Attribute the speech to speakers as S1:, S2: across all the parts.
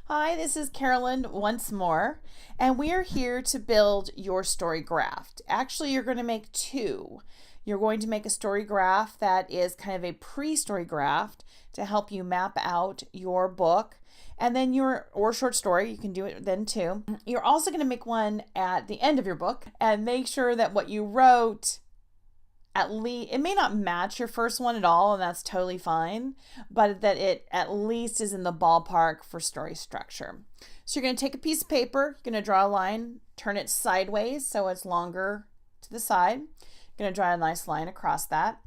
S1: Hi, this is Carolyn once more, and we are here to build your story graph. Actually, you're going to make two. You're going to make a story graph that is kind of a pre-story graph to help you map out your book, and then or short story, you can do it then too. You're also going to make one at the end of your book and make sure that what you wrote, at least, it may not match your first one at all, and that's totally fine, but that it at least is in the ballpark for story structure. So you're going to take a piece of paper, you're going to draw a line, turn it sideways so it's longer to the side. You're going to draw a nice line across that.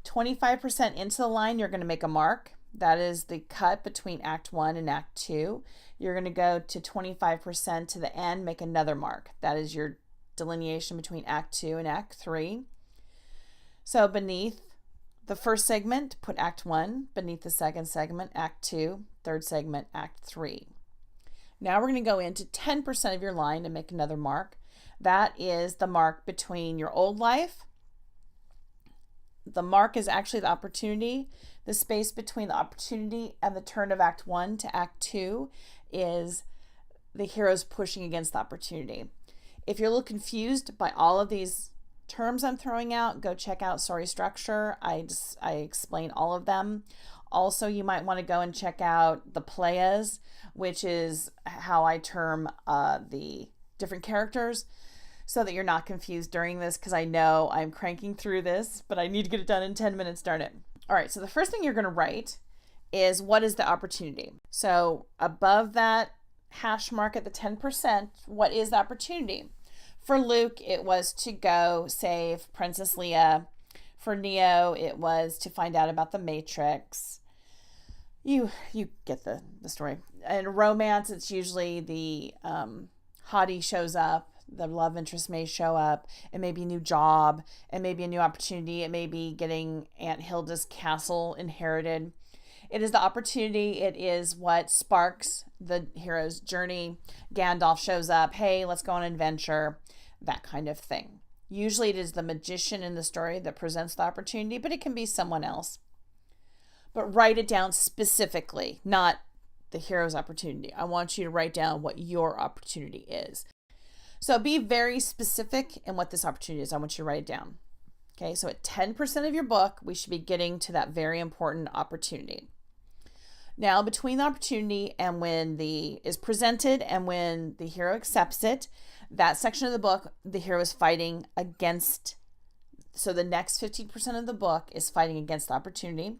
S1: 25% into the line, you're going to make a mark. That is the cut between Act 1 and Act 2. You're going to go to 25% to the end, make another mark. That is your delineation between Act 2 and Act 3. So beneath the first segment, put Act 1. Beneath the second segment, Act 2. Third segment, Act 3. Now we're going to go into 10% of your line and make another mark. That is the mark between your old life. The mark is actually the opportunity. The space between the opportunity and the turn of Act 1 to Act 2 is the hero's pushing against the opportunity. If you're a little confused by all of these terms I'm throwing out, go check out Story Structure. I explain all of them. Also, you might want to go and check out the playas, which is how I term the different characters, so that you're not confused during this, because I know I'm cranking through this, but I need to get it done in 10 minutes, darn it. All right, so the first thing you're going to write is, what is the opportunity? So above that hash mark at the 10%, what is the opportunity? For Luke, it was to go save Princess Leia. For Neo, it was to find out about the Matrix. You get the story. And romance, it's usually the hottie shows up. The love interest may show up. It may be a new job. It may be a new opportunity. It may be getting Aunt Hilda's castle inherited. It is the opportunity. It is what sparks the hero's journey. Gandalf shows up. Hey, let's go on an adventure. That kind of thing. Usually it is the magician in the story that presents the opportunity, but it can be someone else. But write it down specifically, not the hero's opportunity. I want you to write down what your opportunity is. So be very specific in what this opportunity is. I want you to write it down. Okay, so at 10% of your book, we should be getting to that very important opportunity. Now, between the opportunity and when is presented and when the hero accepts it, that section of the book, the hero is fighting against. So the next 15% of the book is fighting against the opportunity.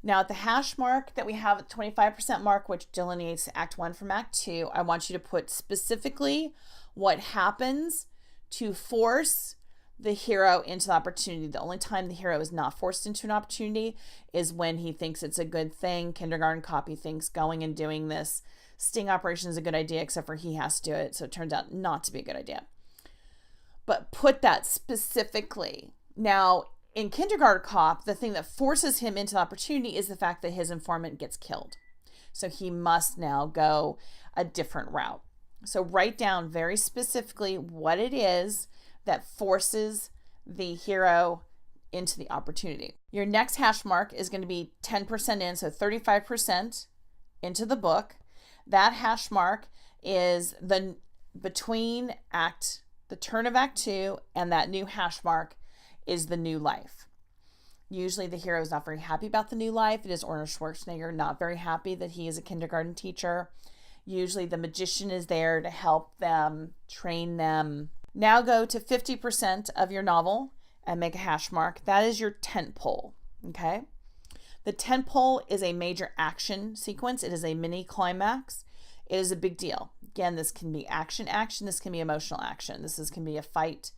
S1: Now, at the hash mark that we have at 25% mark, which delineates Act 1 from Act 2, I want you to put specifically what happens to force the hero into the opportunity. The only time the hero is not forced into an opportunity is when he thinks it's a good thing. Kindergarten copy thinks going and doing this sting operation is a good idea, except for he has to do it, so it turns out not to be a good idea. But put that specifically. Now, in Kindergarten Cop, the thing that forces him into the opportunity is the fact that his informant gets killed. So he must now go a different route. So write down very specifically what it is that forces the hero into the opportunity. Your next hash mark is going to be 10% in, so 35% into the book. That hash mark is between the turn of Act 2 and that new hash mark is the new life. Usually the hero is not very happy about the new life. It is Arnold Schwarzenegger not very happy that he is a kindergarten teacher. Usually the magician is there to help them, train them. Now go to 50% of your novel and make a hash mark. That is your Tentpole, okay? The Tentpole is a major action sequence. It is a mini climax. It is a big deal. Again, this can be action. This can be emotional action. This can be a fight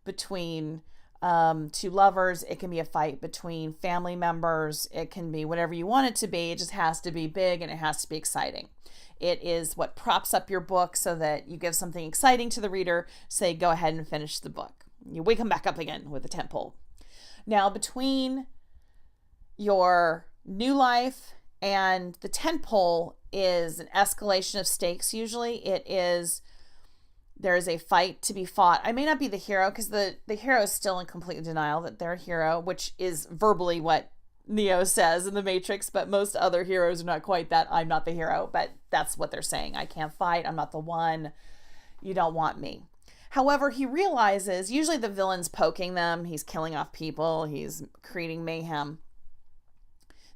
S1: between two lovers. It can be a fight between family members. It can be whatever you want it to be. It just has to be big and it has to be exciting. It is what props up your book so that you give something exciting to the reader, say, go ahead and finish the book. You wake them back up again with the Tentpole. Now, between your new life and the Tentpole is an escalation of stakes. Usually there is a fight to be fought. I may not be the hero because the hero is still in complete denial that they're a hero, which is verbally what Neo says in the Matrix, but most other heroes are not quite that. I'm not the hero, but that's what they're saying. I can't fight. I'm not the one. You don't want me. However, he realizes usually the villain's poking them. He's killing off people. He's creating mayhem.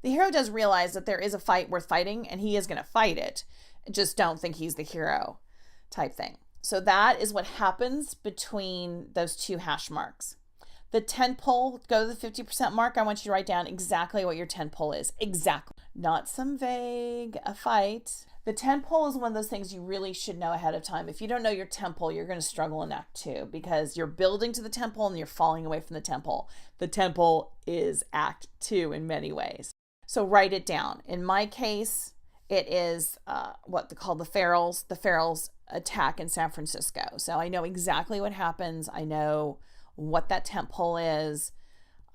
S1: The hero does realize that there is a fight worth fighting, and he is going to fight it. Just don't think he's the hero type thing. So that is what happens between those two hash marks. The Tentpole, go to the 50% mark. I want you to write down exactly what your Tentpole is. Exactly. Not some vague, a fight. The Tentpole is one of those things you really should know ahead of time. If you don't know your Tentpole, you're going to struggle in Act 2 because you're building to the Tentpole and you're falling away from the Tentpole. The Tentpole is Act 2 in many ways. So write it down. In my case, it is what they call the Ferals. The Ferals attack in San Francisco. So I know exactly what happens. I know what that Tentpole is.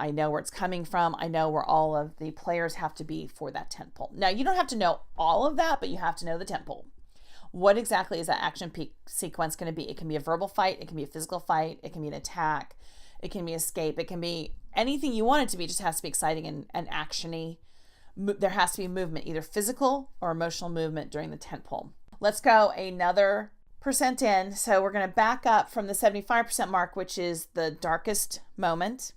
S1: I know where it's coming from. I know where all of the players have to be for that Tentpole. Now, you don't have to know all of that, but you have to know the Tentpole. What exactly is that action sequence going to be? It can be a verbal fight. It can be a physical fight. It can be an attack. It can be escape. It can be anything you want it to be. It just has to be exciting and action-y. There has to be movement, either physical or emotional movement during the Tentpole. Let's go another percent in. So we're going to back up from the 75% mark, which is the darkest moment.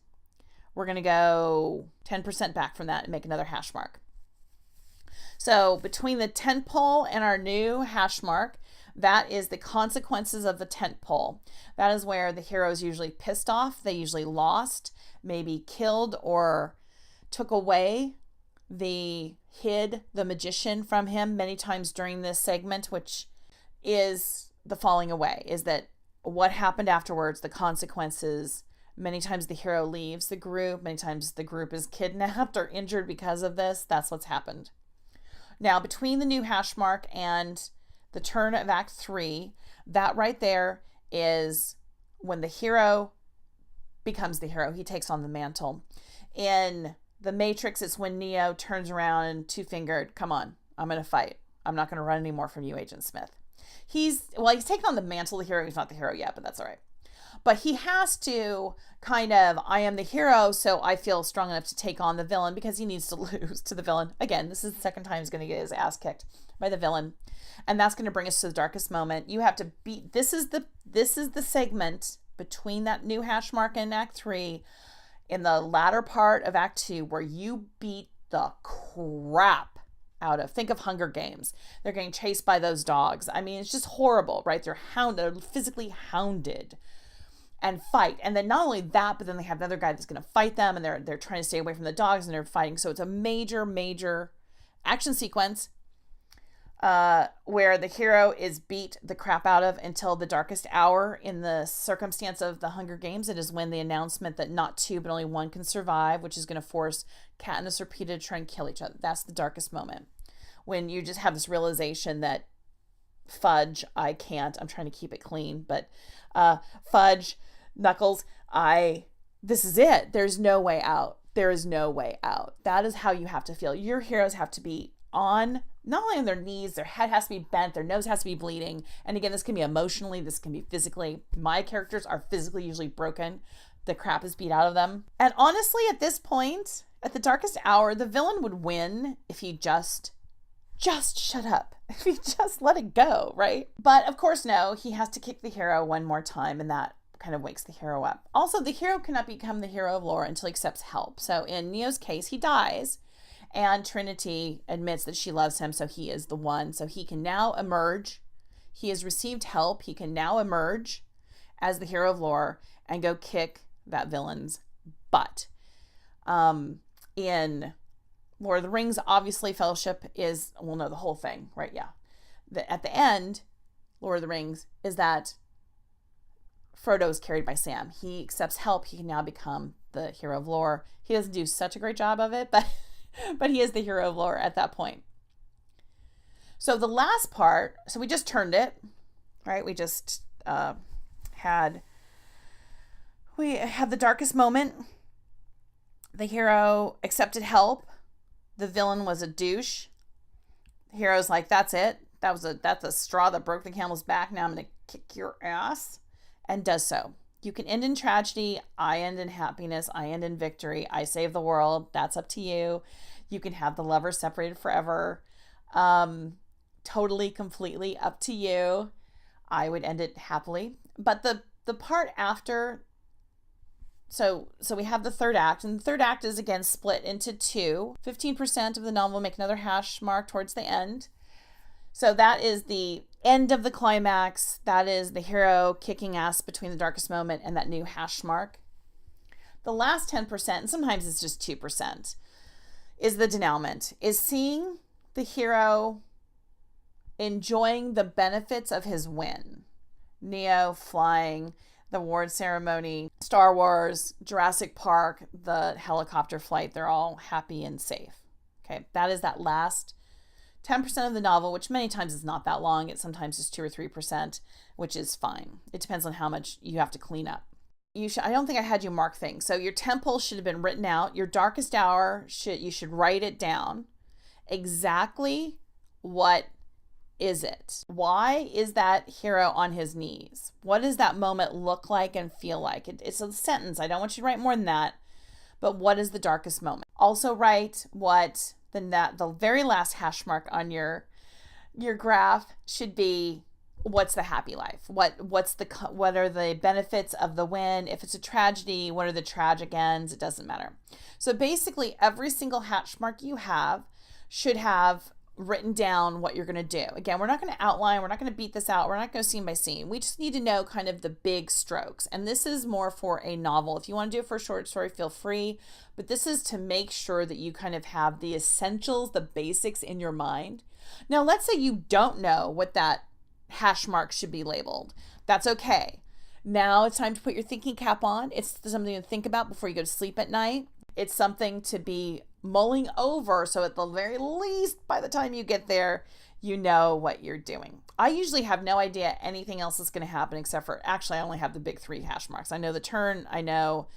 S1: We're going to go 10% back from that and make another hash mark. So between the Tentpole and our new hash mark, that is the consequences of the Tentpole. That is where the hero is usually pissed off. They usually lost, maybe killed or took away hid the magician from him many times during this segment, which is the falling away, is that what happened afterwards, the consequences. Many times the hero leaves the group. Many times the group is kidnapped or injured because of this. That's what's happened. Now, between the new hash mark and the turn of Act 3, that right there is when the hero becomes the hero. He takes on the mantle. In the Matrix, it's when Neo turns around and two-fingered, come on, I'm going to fight. I'm not going to run anymore from you, Agent Smith. He's taken on the mantle of the hero. He's not the hero yet, but that's all right. But he has to kind of, I am the hero, so I feel strong enough to take on the villain because he needs to lose to the villain. Again, this is the second time he's going to get his ass kicked by the villain. And that's going to bring us to the darkest moment. You have to beat, this is the segment between that new hash mark and Act 3 in the latter part of Act 2 where you beat the crap out of, think of Hunger Games. They're getting chased by those dogs. I mean, it's just horrible, right? They're physically hounded and fight. And then not only that, but then they have another guy that's going to fight them and they're trying to stay away from the dogs and they're fighting. So it's a major action sequence where the hero is beat the crap out of until the darkest hour. In the circumstance of the Hunger Games, it is when the announcement that not two but only one can survive, which is going to force Katniss or Peeta to try and kill each other. That's the darkest moment, when you just have this realization that fudge, I can't, I'm trying to keep it clean, but fudge, Knuckles, this is it. There's no way out. There is no way out. That is how you have to feel. Your heroes have to be on, not only on their knees, their head has to be bent, their nose has to be bleeding. And again, this can be emotionally, this can be physically. My characters are physically usually broken. The crap is beat out of them. And honestly, at this point, at the darkest hour, the villain would win if he just shut up. If he just let it go, right? But of course, no, he has to kick the hero one more time, and that kind of wakes the hero up. Also, the hero cannot become the hero of lore until he accepts help. So in Neo's case, he dies, and Trinity admits that she loves him, so he is the one. So he can now emerge. He has received help. He can now emerge as the hero of lore and go kick that villain's butt. In Lord of the Rings, obviously, Fellowship is, we'll know the whole thing, right? Yeah. At the end, Lord of the Rings, is that Frodo is carried by Sam. He accepts help. He can now become the hero of lore. He doesn't do such a great job of it, but he is the hero of lore at that point. So the last part, so we just turned it, right? We just had the darkest moment. The hero accepted help. The villain was a douche. The hero's like, that's it. That's a straw that broke the camel's back. Now I'm going to kick your ass. And does so. You can end in tragedy. I end in happiness. I end in victory. I save the world. That's up to you. You can have the lovers separated forever. Totally, completely up to you. I would end it happily. But the part after, so we have the third act, and the third act is again split into two. 15% of the novel make another hash mark towards the end. So that is the end of the climax. That is the hero kicking ass between the darkest moment and that new hash mark. The last 10%, and sometimes it's just 2%, is the denouement, is seeing the hero enjoying the benefits of his win. Neo flying, the award ceremony, Star Wars, Jurassic Park, the helicopter flight, they're all happy and safe. Okay, that is that last 10% of the novel, which many times is not that long. It's sometimes just 2 or 3%, which is fine. It depends on how much you have to clean up. I don't think I had you mark things. So your Tentpole should have been written out. Your darkest hour, you should write it down. Exactly what is it? Why is that hero on his knees? What does that moment look like and feel like? It's a sentence. I don't want you to write more than that. But what is the darkest moment? Also write what the very last hash mark on your graph should be. What's the happy life? What are the benefits of the win? If it's a tragedy, what are the tragic ends? It doesn't matter. So basically every single hash mark you have should have written down what you're going to do. Again, we're not going to outline. We're not going to beat this out. We're not going to scene by scene. We just need to know kind of the big strokes. And this is more for a novel. If you want to do it for a short story, feel free. But this is to make sure that you kind of have the essentials, the basics in your mind. Now, let's say you don't know what that hash mark should be labeled. That's okay. Now it's time to put your thinking cap on. It's something to think about before you go to sleep at night. It's something to be mulling over, so at the very least, by the time you get there, you know what you're doing. I usually have no idea anything else is going to happen except for, actually, I only have the big 3 hash marks. I know the turn, I know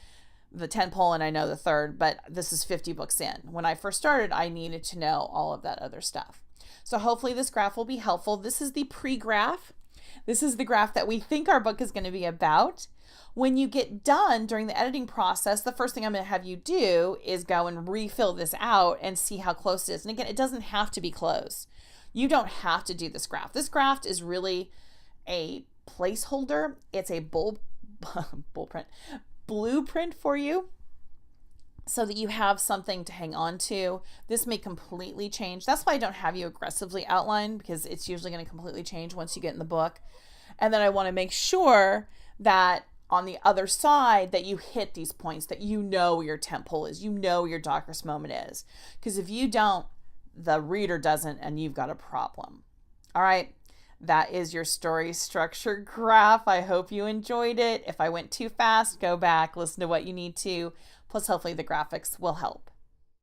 S1: the Tentpole, and I know the third, but this is 50 books in. When I first started, I needed to know all of that other stuff. So hopefully this graph will be helpful. This is the pre-graph. This is the graph that we think our book is going to be about. When you get done during the editing process, the first thing I'm going to have you do is go and refill this out and see how close it is. And again, it doesn't have to be close. You don't have to do this graph. This graph is really a placeholder. It's a blueprint for you so that you have something to hang on to. This may completely change. That's why I don't have you aggressively outline, because it's usually going to completely change once you get in the book. And then I want to make sure that on the other side that you hit these points, that you know where your Tentpole is, you know where your darkest moment is. Because if you don't, the reader doesn't, and you've got a problem. All right, that is your story structure graph. I hope you enjoyed it. If I went too fast, go back, listen to what you need to. Plus, hopefully the graphics will help.